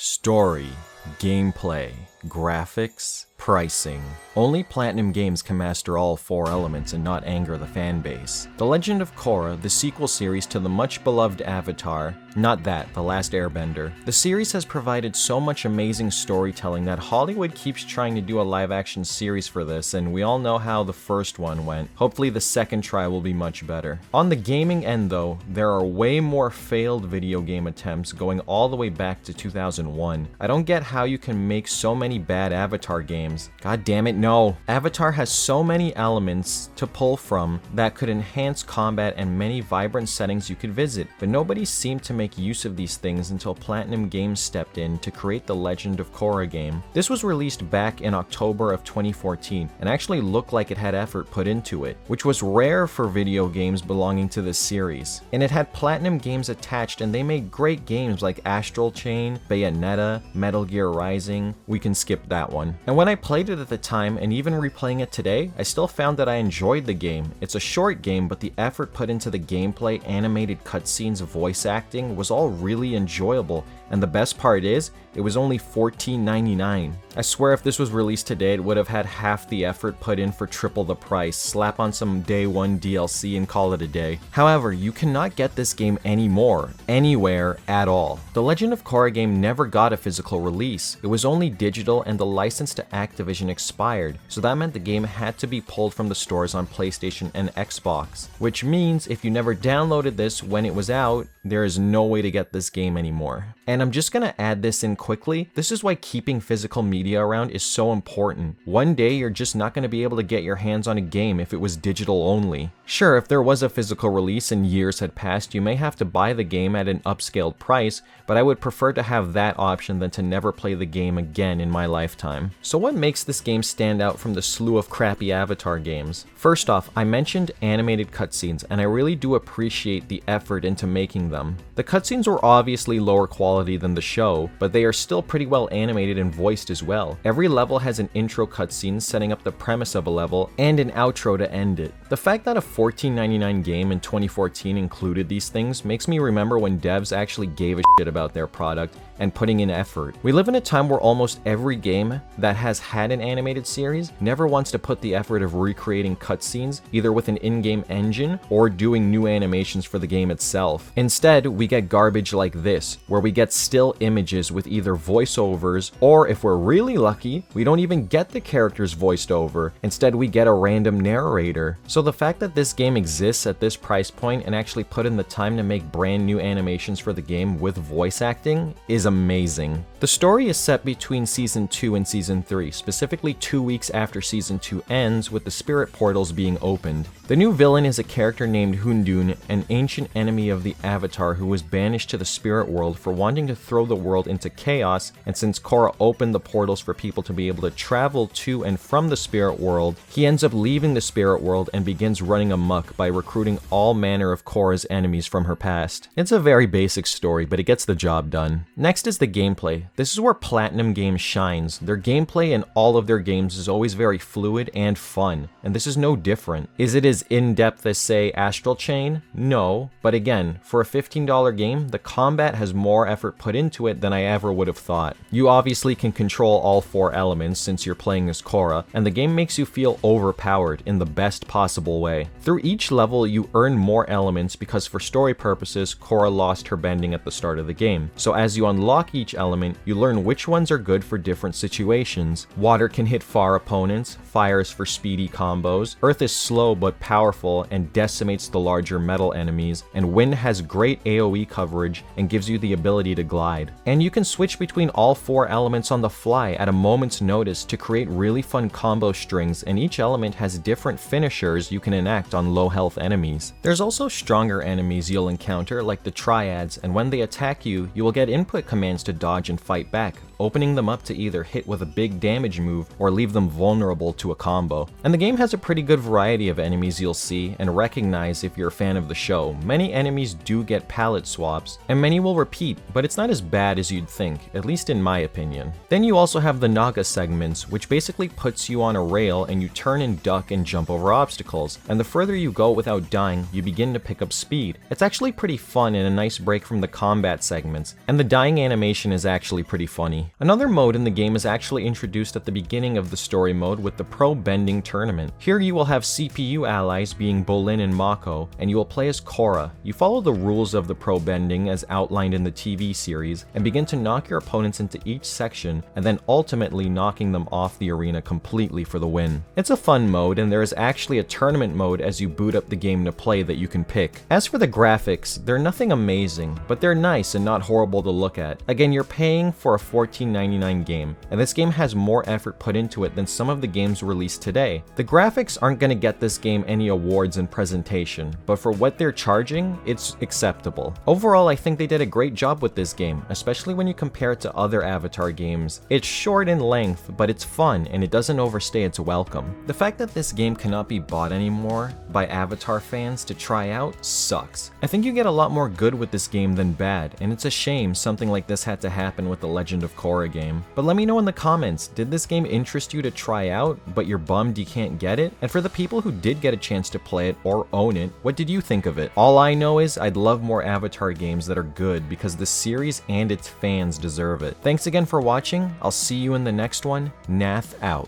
Story, gameplay, graphics, pricing. Only Platinum Games can master all four elements and not anger the fanbase. The Legend of Korra, the sequel series to the much beloved Avatar, not that, The Last Airbender. The series has provided so much amazing storytelling that Hollywood keeps trying to do a live-action series for this, and we all know how the first one went. Hopefully the second try will be much better. On the gaming end though, there are way more failed video game attempts going all the way back to 2001. I don't get how you can make so many bad Avatar games. God damn it, no. Avatar has so many elements to pull from that could enhance combat and many vibrant settings you could visit, but nobody seemed to make use of these things until Platinum Games stepped in to create the Legend of Korra game. This was released back in October of 2014 and actually looked like it had effort put into it, which was rare for video games belonging to this series. And it had Platinum Games attached, and they made great games like Astral Chain, Bayonetta, Metal Gear Rising. We can skip that one. And when I played it at the time, and even replaying it today, I still found that I enjoyed the game. It's a short game, but the effort put into the gameplay, animated cutscenes, voice acting was all really enjoyable, and the best part is, it was only $14.99. I swear if this was released today, it would have had half the effort put in for triple the price, slap on some day one DLC and call it a day. However, you cannot get this game anymore, anywhere at all. The Legend of Korra game never got a physical release. It was only digital, and the license to Activision expired, so that meant the game had to be pulled from the stores on PlayStation and Xbox. Which means if you never downloaded this when it was out, there is no way to get this game anymore. And I'm just gonna add this in quickly. This is why keeping physical media around is so important. One day you're just not gonna be able to get your hands on a game if it was digital only. Sure, if there was a physical release and years had passed, you may have to buy the game at an upscaled price, but I would prefer to have that option than to never play the game again in my lifetime. So what makes this game stand out from the slew of crappy Avatar games? First off, I mentioned animated cutscenes, and I really do appreciate the effort into making them. The cutscenes were obviously lower quality than the show, but they are still pretty well animated and voiced as well. Every level has an intro cutscene setting up the premise of a level, and an outro to end it. The fact that a $14.99 game in 2014 included these things makes me remember when devs actually gave a shit about their product and putting in effort. We live in a time where almost every game that has had an animated series never wants to put the effort of recreating cutscenes, either with an in-game engine or doing new animations for the game itself. Instead, we get garbage like this, where we get still images with either voiceovers, or if we're really lucky, we don't even get the characters voiced over. Instead, we get a random narrator. So the fact that this game exists at this price point and actually put in the time to make brand new animations for the game with voice acting is amazing. The story is set between Season 2 and Season 3, specifically 2 weeks after Season 2 ends, with the spirit portals being opened. The new villain is a character named Hundun, an ancient enemy of the Avatar who was banished to the spirit world for wanting to throw the world into chaos, and since Korra opened the portals for people to be able to travel to and from the spirit world, he ends up leaving the spirit world and begins running amok by recruiting all manner of Korra's enemies from her past. It's a very basic story, but it gets the job done. Next is the gameplay. This is where Platinum Games shines. Their gameplay in all of their games is always very fluid and fun, and this is no different. Is it as in-depth as, say, Astral Chain? No, but again, for a $15 game, the combat has more effort put into it than I ever would have thought. You obviously can control all four elements since you're playing as Korra, and the game makes you feel overpowered in the best possible way. Through each level, you earn more elements because for story purposes, Korra lost her bending at the start of the game. So as you unlock each element, you learn which ones are good for different situations. Water can hit far opponents, fire is for speedy combos, earth is slow but powerful and decimates the larger metal enemies, and wind has great AoE coverage and gives you the ability to glide. And you can switch between all four elements on the fly at a moment's notice to create really fun combo strings, and each element has different finishers you can enact on low health enemies. There's also stronger enemies you'll encounter like the triads, and when they attack you, you will get input commands to dodge and fight back, opening them up to either hit with a big damage move or leave them vulnerable to a combo. And the game has a pretty good variety of enemies you'll see and recognize if you're a fan of the show. Many enemies do get palette swaps, and many will repeat, but it's not as bad as you'd think, at least in my opinion. Then you also have the Naga segments, which basically puts you on a rail and you turn and duck and jump over obstacles, and the further you go without dying, you begin to pick up speed. It's actually pretty fun and a nice break from the combat segments, and the dying ending animation is actually pretty funny. Another mode in the game is actually introduced at the beginning of the story mode with the Pro Bending Tournament. Here you will have CPU allies being Bolin and Mako, and you will play as Korra. You follow the rules of the Pro Bending as outlined in the TV series, and begin to knock your opponents into each section, and then ultimately knocking them off the arena completely for the win. It's a fun mode, and there is actually a tournament mode as you boot up the game to play that you can pick. As for the graphics, they're nothing amazing, but they're nice and not horrible to look at. Again, you're paying for a $14.99 game, and this game has more effort put into it than some of the games released today. The graphics aren't going to get this game any awards and presentation, but for what they're charging, it's acceptable. Overall, I think they did a great job with this game, especially when you compare it to other Avatar games. It's short in length, but it's fun, and it doesn't overstay its welcome. The fact that this game cannot be bought anymore by Avatar fans to try out sucks. I think you get a lot more good with this game than bad, and it's a shame something like this had to happen with the Legend of Korra game. But let me know in the comments, did this game interest you to try out, but you're bummed you can't get it? And for the people who did get a chance to play it or own it, what did you think of it? All I know is I'd love more Avatar games that are good because the series and its fans deserve it. Thanks again for watching. I'll see you in the next one. Nath out.